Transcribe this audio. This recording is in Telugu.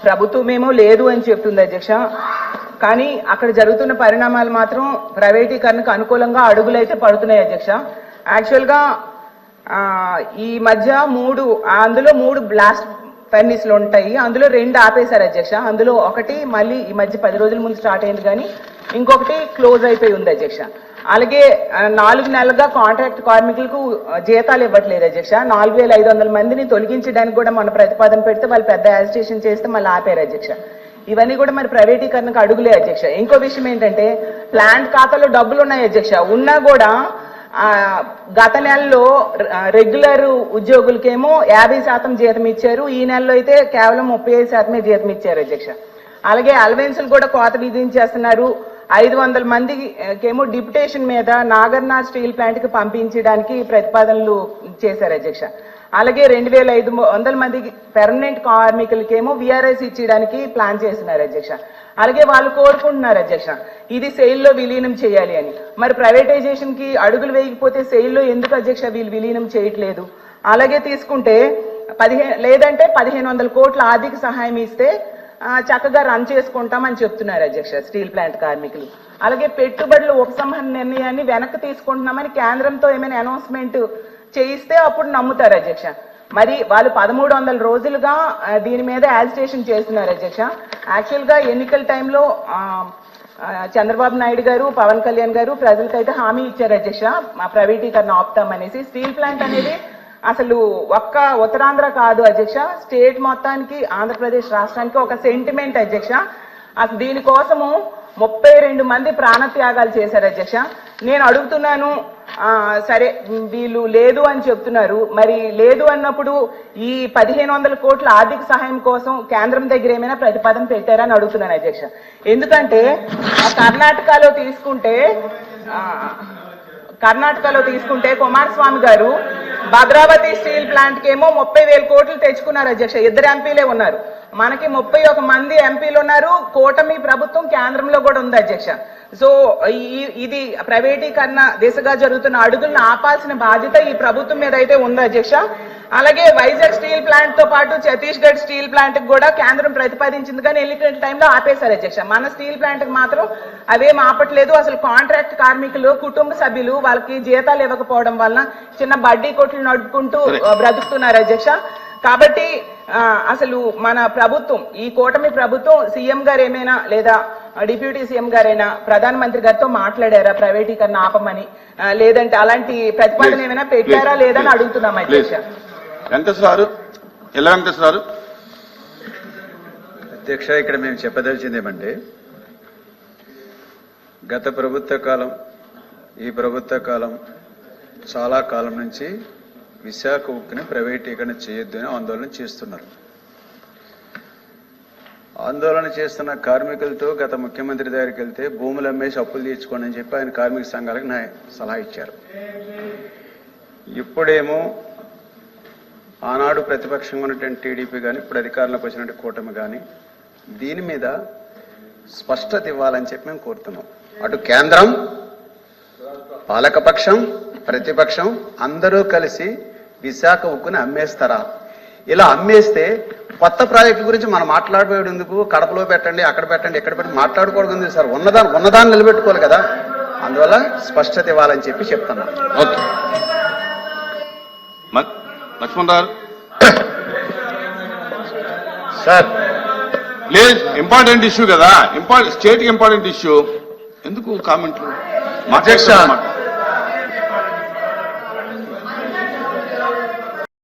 ప్రభుత్వమేమో లేదు అని చెప్తుంది అధ్యక్ష. కానీ అక్కడ జరుగుతున్న పరిణామాలు మాత్రం ప్రైవేటీకరణకు అనుకూలంగా అడుగులైతే పడుతున్నాయి అధ్యక్ష. యాక్చువల్గా ఈ మధ్య అందులో 3 బ్లాస్ట్ ఫర్నిస్లు ఉంటాయి. అందులో 2 ఆపేశారు అధ్యక్ష. అందులో ఒకటి మళ్ళీ ఈ మధ్య 10 రోజుల ముందు స్టార్ట్ అయింది, కానీ ఇంకొకటి క్లోజ్ అయిపోయి ఉంది అధ్యక్ష. అలాగే 4 నెలలుగా కాంట్రాక్ట్ కార్మికులకు జీతాలు ఇవ్వట్లేదు అధ్యక్ష. 4500 మందిని తొలగించడానికి కూడా మన ప్రతిపాదన పెడితే వాళ్ళు పెద్ద యాజిటేషన్ చేస్తే మళ్ళీ ఆపారు అధ్యక్ష. ఇవన్నీ కూడా మరి ప్రైవేటీకరణకు అడుగులే అధ్యక్ష. ఇంకో విషయం ఏంటంటే ప్లాంట్ ఖాతాలో డబ్బులు ఉన్నాయి అధ్యక్ష. ఉన్నా కూడా గత నెలలో రెగ్యులర్ ఉద్యోగులకేమో 50% జీతం ఇచ్చారు. ఈ నెలలో అయితే కేవలం 35% జీతం ఇచ్చారు అధ్యక్ష. అలాగే అలవెన్సులు కూడా కోత విధించేస్తున్నారు. 500 మందికేమో డిప్యుటేషన్ మీద నాగర్నాథ్ స్టీల్ ప్లాంట్ కి పంపించడానికి ప్రతిపాదనలు చేశారు అధ్యక్ష. అలాగే 2500 మందికి పెర్మనెంట్ కార్మికులకేమో విఆర్ఎస్ ఇచ్చేయడానికి ప్లాన్ చేస్తున్నారు అధ్యక్ష. అలాగే వాళ్ళు కోరుకుంటున్నారు అధ్యక్ష ఇది సెయిల్లో విలీనం చేయాలి అని. మరి ప్రైవేటైజేషన్ కి అడుగులు వేయకపోతే సెయిల్లో ఎందుకు అధ్యక్ష వీళ్ళు విలీనం చేయట్లేదు? అలాగే తీసుకుంటే 1500 కోట్ల ఆర్థిక సహాయం ఇస్తే చక్కగా రన్ చేసుకుంటామని చెప్తున్నారు అధ్యక్ష స్టీల్ ప్లాంట్ కార్మికులు. అలాగే పెట్టుబడుల ఉపసంహరణ నిర్ణయాన్ని వెనక్కి తీసుకుంటున్నామని కేంద్రంతో ఏమైనా అనౌన్స్మెంట్ చేయిస్తే అప్పుడు నమ్ముతారు అధ్యక్ష. మరి వాళ్ళు 1300 రోజులుగా దీని మీద యాజిటేషన్ చేస్తున్నారు అధ్యక్ష. యాక్చువల్ గా ఎన్నికల టైంలో చంద్రబాబు నాయుడు గారు, పవన్ కళ్యాణ్ గారు ప్రజలకైతే హామీ ఇచ్చారు అధ్యక్ష మా ప్రైవేటీకరణ ఆపుతామనేసి. స్టీల్ ప్లాంట్ అనేది అసలు ఒక్క ఉత్తరాంధ్ర కాదు అధ్యక్ష, స్టేట్ మొత్తానికి ఆంధ్రప్రదేశ్ రాష్ట్రానికి ఒక సెంటిమెంట్ అధ్యక్ష. అసలు దీనికోసము 32 మంది ప్రాణత్యాగాలు చేశారు అధ్యక్ష. నేను అడుగుతున్నాను, సరే వీళ్ళు లేదు అని చెప్తున్నారు, మరి లేదు అన్నప్పుడు ఈ 1500 కోట్ల ఆర్థిక సహాయం కోసం కేంద్రం దగ్గర ఏమైనా ప్రతిపాదన పెట్టారని అడుగుతున్నాను అధ్యక్ష. ఎందుకంటే కర్ణాటకలో తీసుకుంటే కుమారస్వామి గారు భద్రావతి స్టీల్ ప్లాంట్ కి ఏమో 30,000 కోట్లు తెచ్చుకున్నారు అధ్యక్ష. 2 ఎంపీలే ఉన్నారు. మనకి 31 మంది ఎంపీలు ఉన్నారు. కూటమి ప్రభుత్వం కేంద్రంలో కూడా ఉంది అధ్యక్ష. సో ఇది ప్రైవేటీకరణ దిశగా జరుగుతున్న అడుగులను ఆపాల్సిన బాధ్యత ఈ ప్రభుత్వం మీద అయితే ఉంది అధ్యక్ష. అలాగే వైజాగ్ స్టీల్ ప్లాంట్ తో పాటు ఛత్తీస్గఢ్ స్టీల్ ప్లాంట్ కి కూడా కేంద్రం ప్రతిపాదించింది, కానీ ఎన్నికల టైంలో ఆపేశారు అధ్యక్ష. మన స్టీల్ ప్లాంట్ కి మాత్రం అవేం ఆపట్లేదు. అసలు కాంట్రాక్ట్ కార్మికులు కుటుంబ సభ్యులు వాళ్ళకి జీతాలు ఇవ్వకపోవడం వలన చిన్న బడ్డీ కొట్లు నడుపుకుంటూ బ్రతుకుతున్నారు అధ్యక్ష. కాబట్టి అసలు మన ప్రభుత్వం, ఈ కూటమి ప్రభుత్వం, సీఎం గారు ఏమైనా లేదా డిప్యూటీ సీఎం గారైనా ప్రధానమంత్రి గారితో మాట్లాడారా ప్రైవేటీకరణ ఆపమని? లేదంటే అలాంటి ప్రతిపాదన ఏమైనా పెట్టారా లేదని అడుగుతున్నాం అధ్యక్ష. అధ్యక్ష, ఇక్కడ మేము చెప్పదలిచింది ఏమంటే గత ప్రభుత్వ కాలం, ఈ ప్రభుత్వ కాలం చాలా కాలం నుంచి విశాఖ ఉక్కుని ప్రైవేటీకరణ చేయొద్దు అని ఆందోళన చేస్తున్నారు. ఆందోళన చేస్తున్న కార్మికులతో గత ముఖ్యమంత్రి దగ్గరికి వెళ్తే భూములు అమ్మేసి అప్పులు తీర్చుకోండి అని చెప్పి ఆయన కార్మిక సంఘాలకు సలహా ఇచ్చారు. ఇప్పుడేమో ఆనాడు ప్రతిపక్షంగా ఉన్నటువంటి టీడీపీ కానీ ఇప్పుడు అధికారంలోకి వచ్చినటువంటి కూటమి కానీ దీని మీద స్పష్టత ఇవ్వాలని చెప్పి మేము కోరుతున్నాం. అటు కేంద్రం, పాలకపక్షం, ప్రతిపక్షం అందరూ కలిసి విశాఖ ఉక్కుని అమ్మేస్తారా? ఇలా అమ్మేస్తే కొత్త ప్రాజెక్టు గురించి మనం మాట్లాడబోయేందుకు కడపలో పెట్టండి, అక్కడ పెట్టండి, ఎక్కడ పెట్టండి మాట్లాడుకోవడం సార్. ఉన్నదాన్ని నిలబెట్టుకోవాలి కదా. అందువల్ల స్పష్టత ఇవ్వాలని చెప్పి చెప్తున్నా. ఓకే లక్ష్మణ్ రావు సార్, లేదు ఇంపార్టెంట్ ఇష్యూ కదా, స్టేట్ ఇంపార్టెంట్ ఇష్యూ, ఎందుకు కామెంట్లు? అధ్యక్ష